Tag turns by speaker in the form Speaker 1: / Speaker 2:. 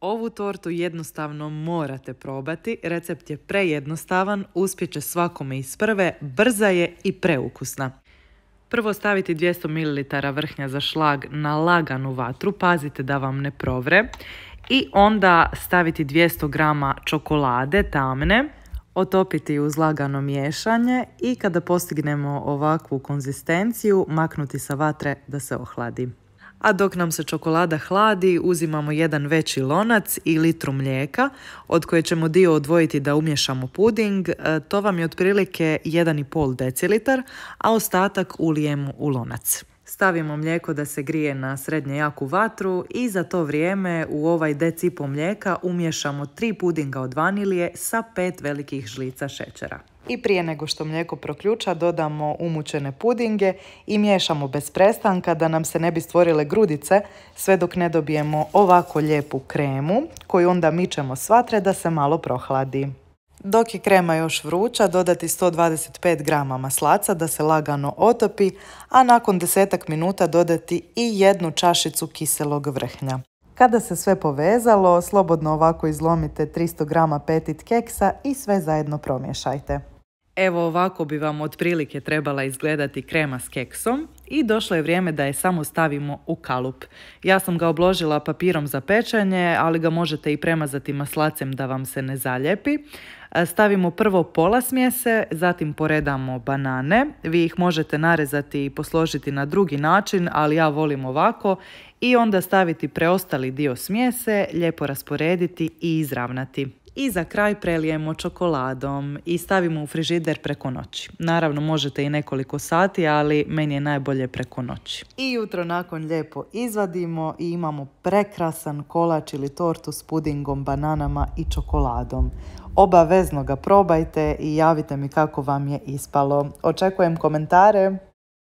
Speaker 1: Ovu tortu jednostavno morate probati, recept je prejednostavan, uspjeće svakome iz prve, brza je i preukusna. Prvo staviti 200 ml vrhnja za šlag na laganu vatru, pazite da vam ne provre. I onda staviti 200 g čokolade tamne, otopiti uz lagano miješanje i kada postignemo ovakvu konzistenciju, maknuti sa vatre da se ohladi. A dok nam se čokolada hladi, uzimamo jedan veći lonac i litru mlijeka, od koje ćemo dio odvojiti da umiješamo puding. To vam je otprilike 1,5 decilitar, a ostatak ulijemo u lonac. Stavimo mlijeko da se grije na srednje jaku vatru i za to vrijeme u ovaj deci-pol mlijeka umiješamo 3 pudinga od vanilije sa 5 velikih žlica šećera. I prije nego što mlijeko proključa dodamo umućene pudinge i miješamo bez prestanka da nam se ne bi stvorile grudice sve dok ne dobijemo ovako lijepu kremu koju onda mičemo s vatre da se malo prohladi. Dok je krema još vruća, dodati 125 g maslaca da se lagano otopi, a nakon 10 minuta dodati i 1 čašicu kiselog vrhnja. Kada se sve povezalo, slobodno ovako izlomite 300 g petit keksa i sve zajedno promiješajte. Evo ovako bi vam otprilike trebala izgledati krema s keksom i došlo je vrijeme da je samo stavimo u kalup. Ja sam ga obložila papirom za pečenje, ali ga možete i premazati maslacem da vam se ne zaljepi. Stavimo prvo pola smjese, zatim poredamo banane. Vi ih možete narezati i posložiti na drugi način, ali ja volim ovako. I onda staviti preostali dio smjese, lijepo rasporediti i izravnati. I za kraj prelijemo čokoladom i stavimo u frižider preko noći. Naravno možete i nekoliko sati, ali meni je najbolje preko noći. I jutro nakon lijepo izvadimo i imamo prekrasan kolač ili tortu s pudingom, bananama i čokoladom. Obavezno ga probajte i javite mi kako vam je ispalo. Očekujem komentare.